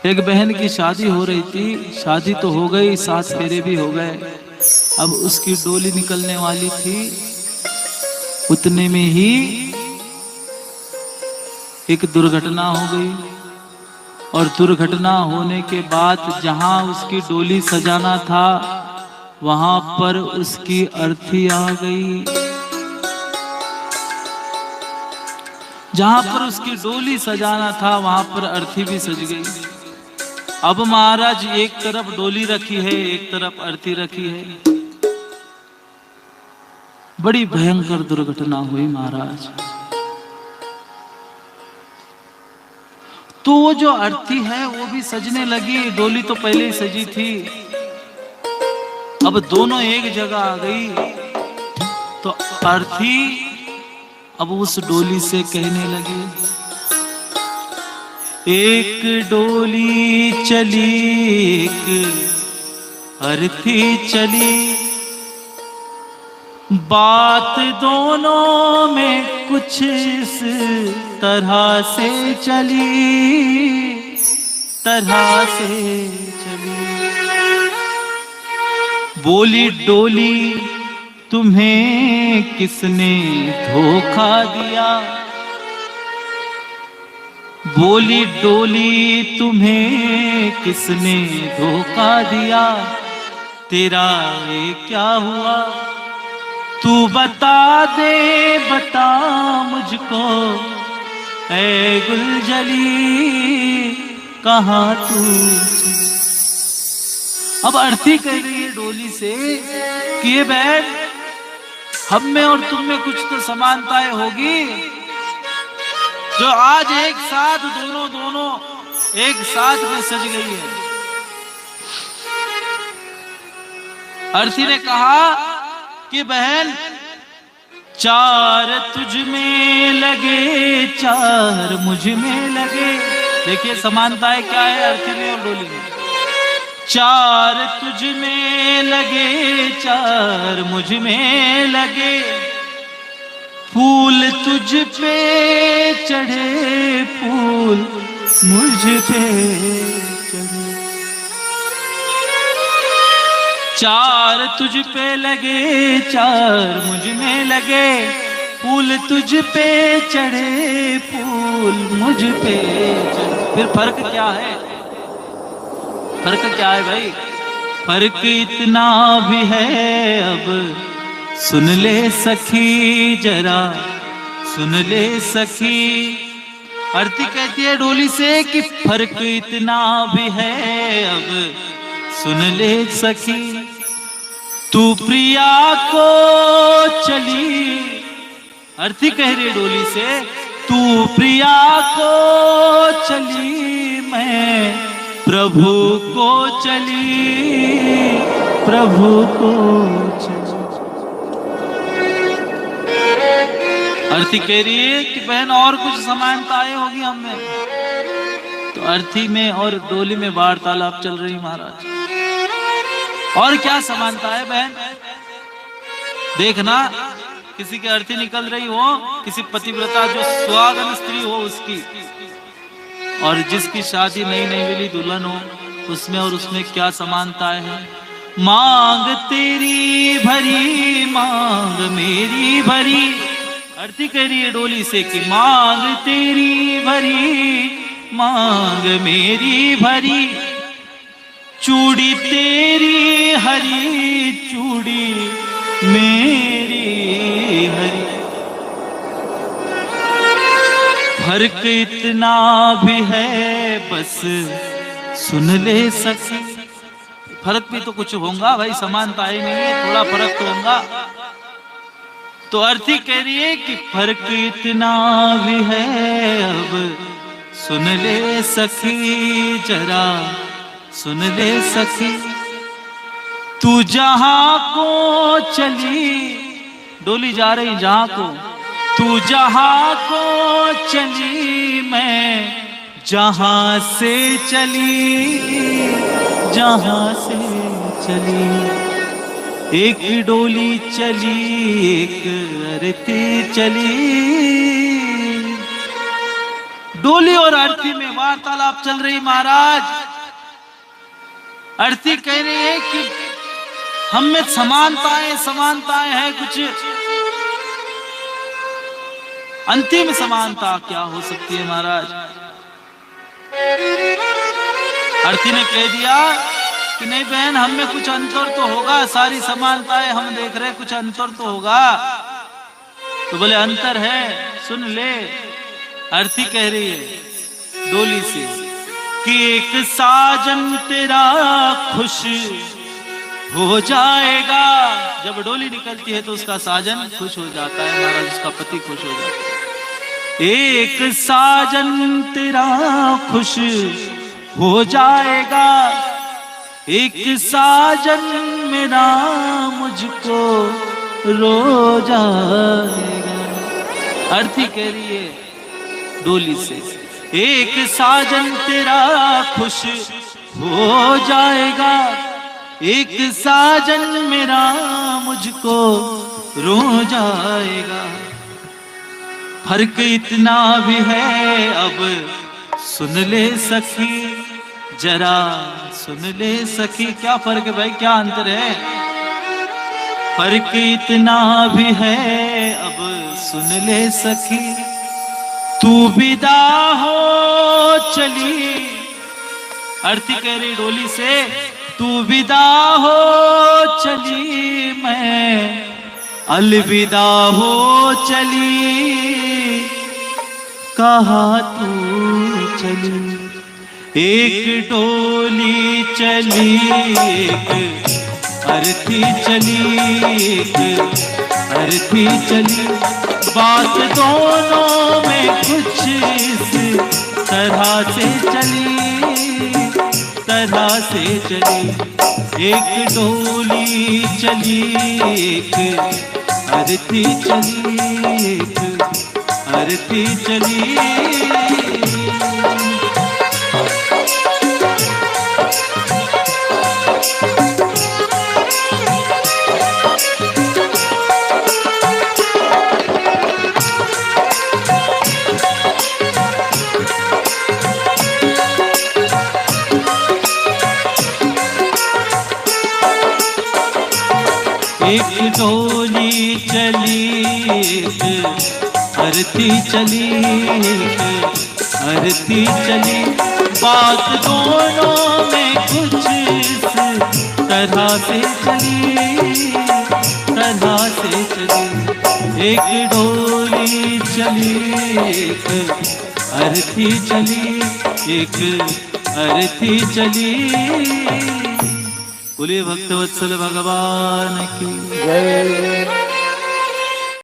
एक बहन की शादी हो रही थी, शादी तो हो गई, 7 फेरे भी हो गए। अब उसकी डोली निकलने वाली थी, उतने में ही एक दुर्घटना हो गई। और दुर्घटना होने के बाद जहां उसकी डोली सजाना था, वहां पर उसकी अर्थी आ गई। जहां पर उसकी डोली सजाना था, वहां पर अर्थी भी सज गई। अब महाराज, एक तरफ डोली रखी है, एक तरफ अर्थी रखी है। बड़ी भयंकर दुर्घटना हुई महाराज। तो वो जो अर्थी है वो भी सजने लगी, डोली तो पहले ही सजी थी। अब दोनों एक जगह आ गई, तो अर्थी अब उस डोली से कहने लगी, एक डोली चली, एक अर्थी चली, बात दोनों में कुछ इस तरह से चली, तरह से चली। बोली डोली तुम्हें किसने धोखा दिया, बोली डोली तुम्हें किसने धोखा दिया, तेरा ये क्या हुआ, तू बता दे, बता मुझको ऐ गुलजली, कहाँ तू। अब अर्थी कह रही है डोली से कि ये बहन, हम में और तुम में कुछ तो समानताएं होगी, जो आज एक साथ दोनों एक साथ में सज गई है। अर्थी ने कहा कि बहन, चार तुझ में लगे, चार मुझ में लगे। देखिए समानताएं क्या है अर्थी में और डोली में। चार तुझ में लगे, चार मुझ में लगे, फूल तुझ पे चढ़े, फूल मुझ पे चढ़े। चार तुझ पे लगे, चार मुझ में लगे, फूल तुझ पे चढ़े, फूल मुझ पे चढ़े। फिर फर्क क्या है, फर्क क्या है भाई? फर्क इतना भी है, अब सुन ले सखी, जरा सुन ले सखी। अर्थी कहती है डोली से कि फर्क इतना भी है, अब सुन ले सखी। तू प्रिया को चली, अर्थी कह रही डोली से, तू प्रिया को चली, मैं प्रभु को चली, प्रभु को चली। अर्थी कह रही है कि बहन और कुछ समानताएं होगी हम में। तो अर्थी में और डोली में वार्तालाप चल रही महाराज। और क्या समानता है बहन? देखना, किसी की अर्थी निकल रही हो, किसी पतिव्रता जो सुहागन स्त्री हो उसकी, और जिसकी शादी नई नई मिली दुल्हन हो, उसमें और उसमें क्या समानताएं हैं। मांग तेरी भरी, मांग मेरी भरी। अर्थी कह रही है डोली से कि मांग तेरी भरी, मांग मेरी भरी, चूड़ी तेरी हरी, चूड़ी मेरी हरी। फर्क इतना भी है, बस सुन ले सखी। फर्क भी तो कुछ होगा भाई, समानता ही नहीं है, थोड़ा फर्क तो होगा। तो अर्थी कह रही है कि फर्क इतना भी है, अब सुन ले सखी, जरा सुन ले सखी। तू जहां को चली, डोली जा रही जहां को, तू जहां को चली, मैं जहां से चली, जहां से चली। एक डोली चली, एक अर्थी चली, डोली और अर्थी में वार्तालाप चल रही महाराज। अर्थी कह रही है कि हम में समानताएं है कुछ, अंतिम समानता क्या हो सकती है महाराज? अर्थी ने कह दिया कि नहीं बहन, हम में कुछ अंतर तो होगा, सारी समानताएं हम देख रहे, कुछ अंतर तो होगा। तो बोले अंतर है, सुन ले। अर्थी कह रही है डोली से कि एक साजन तेरा खुश हो जाएगा। जब डोली निकलती है तो उसका साजन खुश हो जाता है महाराज, उसका पति खुश हो जाता है। एक साजन तेरा खुश हो जाएगा, एक साजन मेरा मुझको रो जाएगा। अर्थी कह रही है डोली से, एक साजन तेरा खुश हो जाएगा, एक साजन मेरा मुझको रो जाएगा। फर्क इतना भी है अब सुन ले सखी, जरा सुन ले सखी। क्या फर्क है भाई, क्या अंतर है? फर्क इतना भी है अब सुन ले सखी, तू विदा हो चली। अर्थी कह रही डोली से, तू विदा हो चली, मैं अलविदा हो चली। कहा तू चली, एक डोली चली, एक अर्थी चली, एक अर्थी चली। बात दोनों में कुछ इस तरह से चली, तरह से चली। एक डोली चली, एक अर्थी चली, एक अर्थी चली। एक डोली चली, एक अर्थी चली, एक अर्थी चली। बात दोनों में कुछ इस तरह से चली, तरह से चली। एक डोली चली, एक अर्थी चली, एक अर्थी चली। बोलिए भक्तवत्सल भगवान की जय।